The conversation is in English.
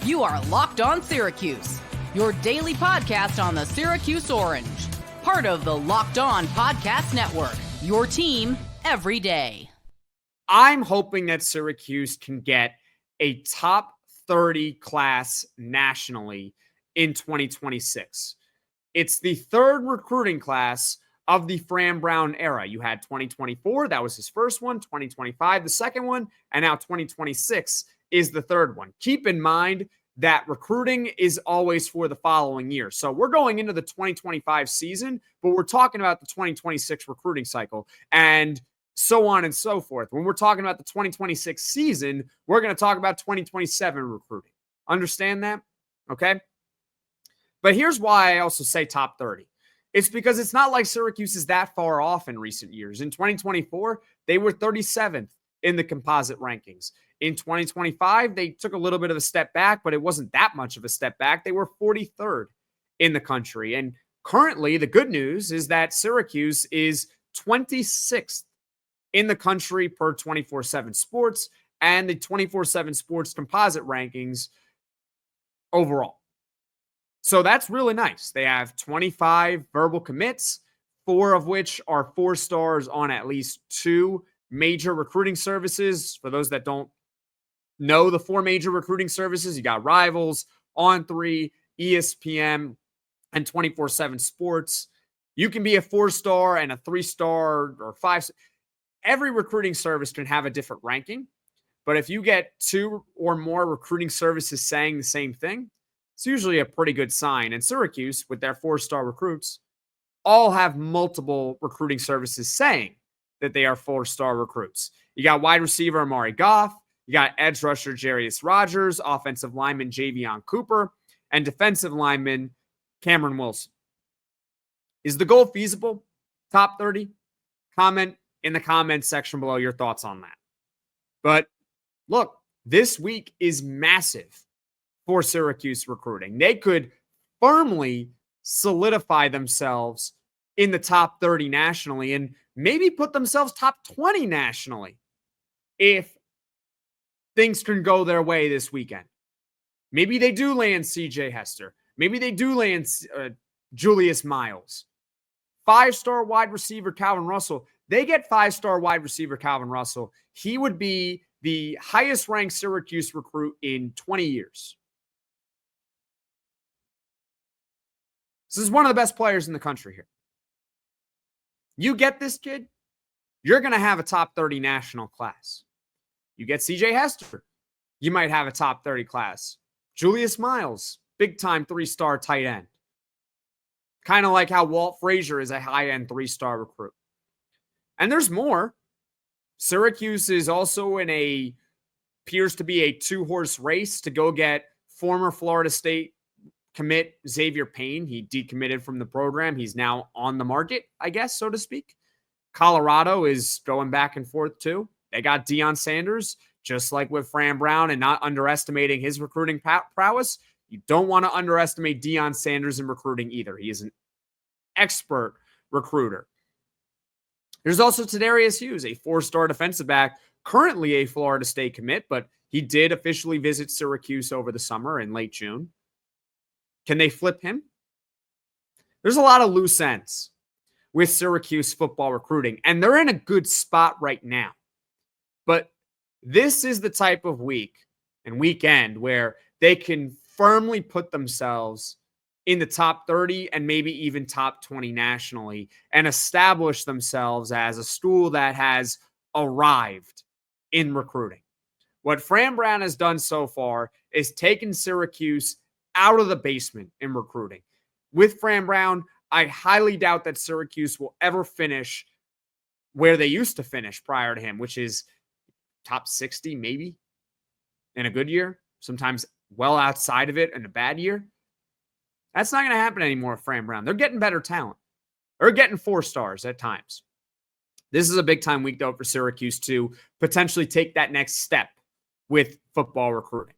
You are Locked On Syracuse, your daily podcast on the Syracuse Orange. Part of the Locked On Podcast Network, your team every day. I'm hoping that Syracuse can get a top 30 class nationally in 2026. It's the third recruiting class of the Fran Brown era. You had 2024, that was his first one, 2025, the second one, and now 2026 is the third one. Keep in mind that recruiting is always for the following year. So we're going into the 2025 season, but we're talking about the 2026 recruiting cycle and so on and so forth. When we're talking about the 2026 season, we're going to talk about 2027 recruiting. Understand that? Okay. But here's why I also say top 30. It's because it's not like Syracuse is that far off in recent years. In 2024, they were 37th in the composite rankings. In 2025, they took a little bit of a step back, but it wasn't that much of a step back. They were 43rd in the country. And currently, the good news is that Syracuse is 26th in the country per 24/7 Sports and the 24/7 Sports composite rankings overall. So that's really nice. They have 25 verbal commits, 4 of which are 4 stars on at least 2 major recruiting services. For those that don't know the 4 major recruiting services, you got Rivals, On3, ESPN, and 24/7 Sports. You can be a 4-star and a 3-star or 5. Every recruiting service can have a different ranking. But if you get 2 or more recruiting services saying the same thing, it's usually a pretty good sign. And Syracuse, with their 4-star recruits, all have multiple recruiting services saying that they are 4-star recruits. You got wide receiver Amari Goff, you got edge rusher Jarius Rogers, offensive lineman Javion Cooper, and defensive lineman Cameron Wilson. Is the goal feasible? Top 30? Comment in the comments section below your thoughts on that. But look, this week is massive for Syracuse recruiting. They could firmly solidify themselves in the top 30 nationally and maybe put themselves top 20 nationally if things can go their way this weekend. Maybe they do land CJ Hester. Maybe they do land Julius Miles. 5-star wide receiver Calvin Russell. They get 5-star wide receiver Calvin Russell. He would be the highest ranked Syracuse recruit in 20 years. This is one of the best players in the country here. You get this kid, you're going to have a top 30 national class. You get CJ Hester, you might have a top 30 class. Julius Miles, big time 3-star tight end. Kind of like how Walt Frazier is a high-end 3-star recruit. And there's more. Syracuse is also appears to be a 2-horse race to go get former Florida State commit Xavier Payne. He decommitted from the program. He's now on the market, I guess, so to speak. Colorado is going back and forth too. They got Deion Sanders, just like with Fran Brown, and not underestimating his recruiting prowess. You don't want to underestimate Deion Sanders in recruiting either. He is an expert recruiter. There's also Tadarius Hughes, a 4-star defensive back, currently a Florida State commit, but he did officially visit Syracuse over the summer in late June. Can they flip him? There's a lot of loose ends with Syracuse football recruiting, and they're in a good spot right now. But this is the type of week and weekend where they can firmly put themselves in the top 30 and maybe even top 20 nationally and establish themselves as a school that has arrived in recruiting. What Fran Brown has done so far is taken Syracuse out of the basement in recruiting. With Fran Brown, I highly doubt that Syracuse will ever finish where they used to finish prior to him, which is top 60 maybe in a good year, sometimes well outside of it in a bad year. That's not going to happen anymore with Fran Brown. They're getting better talent. They're getting 4 stars at times. This is a big time week, though, for Syracuse to potentially take that next step with football recruiting.